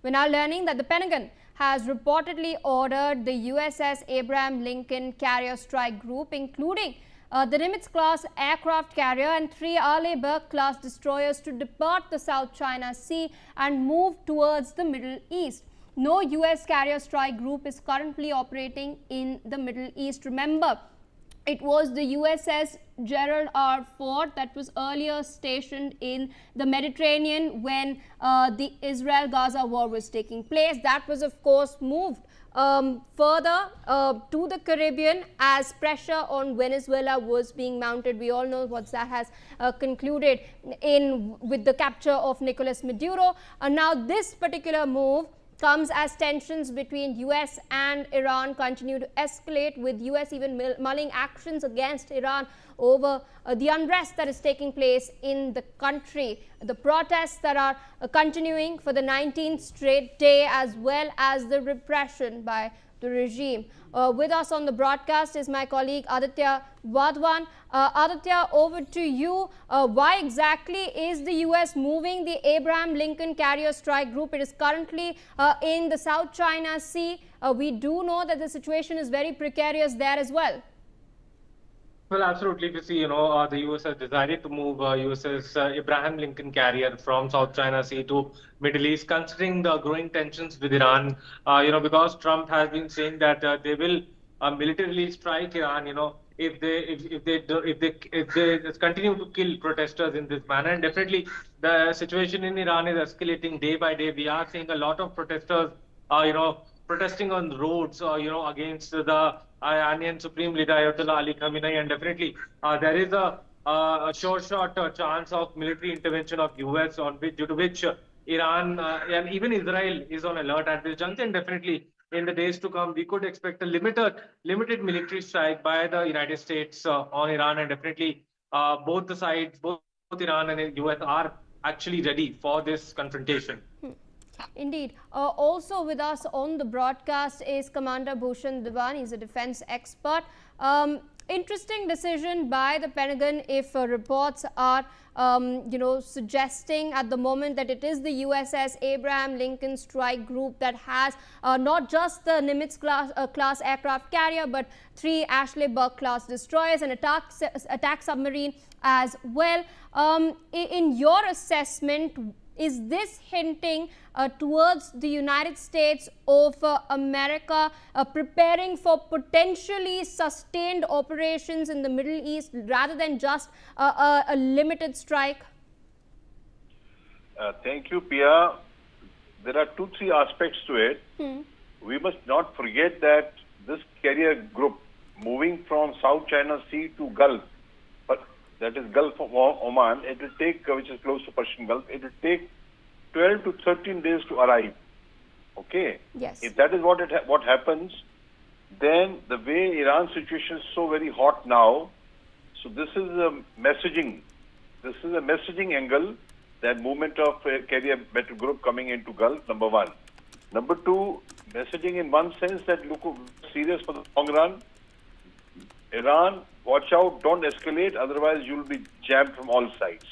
We're now learning that the Pentagon has reportedly ordered the USS Abraham Lincoln Carrier Strike Group, including the Nimitz-class aircraft carrier and 3 Arleigh Burke-class destroyers, to depart the South China Sea and move towards the Middle East. No US carrier strike group is currently operating in the Middle East. Remember, it was the USS Gerald R. Ford that was earlier stationed in the Mediterranean when the Israel-Gaza war was taking place. That was, of course, moved further to the Caribbean as pressure on Venezuela was being mounted. We all know what that has concluded with the capture of Nicolas Maduro. Now, this particular move comes as tensions between US and Iran continue to escalate, with US even mulling actions against Iran over the unrest that is taking place in the country. The protests that are continuing for the 19th straight day, as well as the repression by the regime. With us on the broadcast is my colleague Aditya Wadhwan. Aditya, over to you. Why exactly is the US moving the Abraham Lincoln Carrier Strike Group? It is currently in the South China Sea. We do know that the situation is very precarious there as well. Well, absolutely. We see, the US has decided to move USS Abraham Lincoln carrier from South China Sea to Middle East, considering the growing tensions with Iran. Because Trump has been saying that they will militarily strike Iran. If they continue to kill protesters in this manner. And definitely, the situation in Iran is escalating day by day. We are seeing a lot of protesters, protesting on roads, against the Iranian Supreme Leader Ayatollah Ali Khamenei, and definitely there is a short chance of military intervention of US, due to which Iran and even Israel is on alert at this juncture. And definitely in the days to come, we could expect a limited military strike by the United States on Iran, and definitely both the sides, both Iran and US, are actually ready for this confrontation. Indeed. Also with us on the broadcast is Commander Bhushan Diwan. He's a defense expert. Interesting decision by the Pentagon, if reports are suggesting at the moment that it is the USS Abraham Lincoln Strike Group that has not just the Nimitz-class aircraft carrier, but 3 Arleigh Burke-class destroyers and attack submarine as well. In your assessment, is this hinting towards the United States of America preparing for potentially sustained operations in the Middle East rather than just a limited strike? Thank you, Pia. There are 2-3 aspects to it. We must not forget that this carrier group moving from South China Sea to Gulf, that is Gulf of Oman, it will take, which is close to Persian Gulf, it will take 12 to 13 days to arrive. Okay? Yes. If that is what happens, then the way Iran's situation is so very hot now, so this is a messaging. This is a messaging angle, that movement of carrier battle group coming into Gulf, number one. Number two, messaging in one sense that look serious for the long run. Iran, watch out, don't escalate, otherwise you will be jammed from all sides.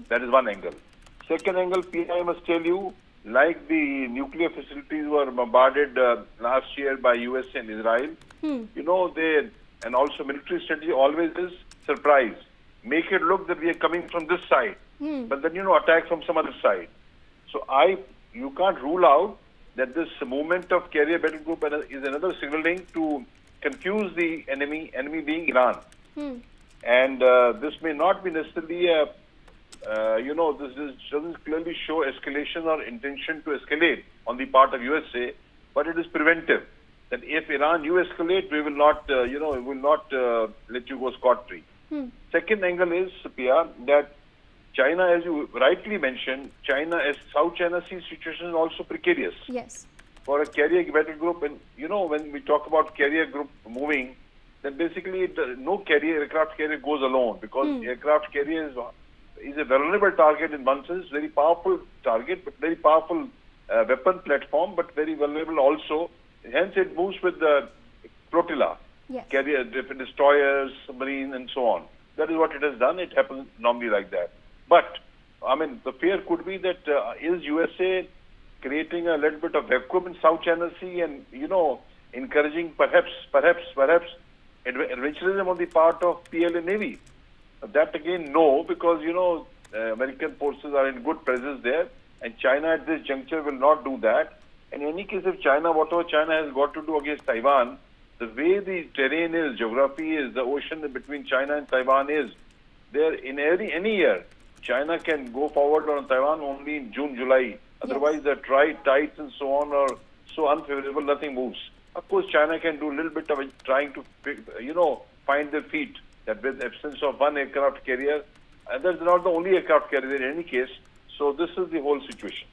That is one angle. Second angle, I must tell you, like the nuclear facilities were bombarded last year by US and Israel, and also military strategy always is surprise. Make it look that we are coming from this side, but then, attack from some other side. So you can't rule out that this movement of carrier battle group is another signaling to confuse the enemy being Iran. And this may not be necessarily this doesn't clearly show escalation or intention to escalate on the part of USA, but it is preventive. That if Iran, you escalate, we will not, let you go scot-free. Second angle is, Pia, that China, as you rightly mentioned, South China Sea situation is also precarious. Yes. For a carrier battle group, and when we talk about carrier group moving, then basically no aircraft carrier goes alone, because aircraft carrier is a vulnerable target in one sense, very powerful target, but very powerful weapon platform, but very vulnerable also. Hence, it moves with the flotilla, carrier, destroyers, submarine, and so on. That is what it has done. It happens normally like that. But, the fear could be that is USA creating a little bit of vacuum in South China Sea and, encouraging perhaps adventurism on the part of PLA Navy. That again, no, because, American forces are in good presence there, and China at this juncture will not do that. In any case, if China, whatever China has got to do against Taiwan, the way the terrain is, geography is, the ocean between China and Taiwan is, there in any year, China can go forward on Taiwan only in June, July. Otherwise, the tides and so on are so unfavorable, nothing moves. Of course, China can do a little bit of trying to, find their feet. That with the absence of one aircraft carrier, and that's not the only aircraft carrier in any case. So this is the whole situation.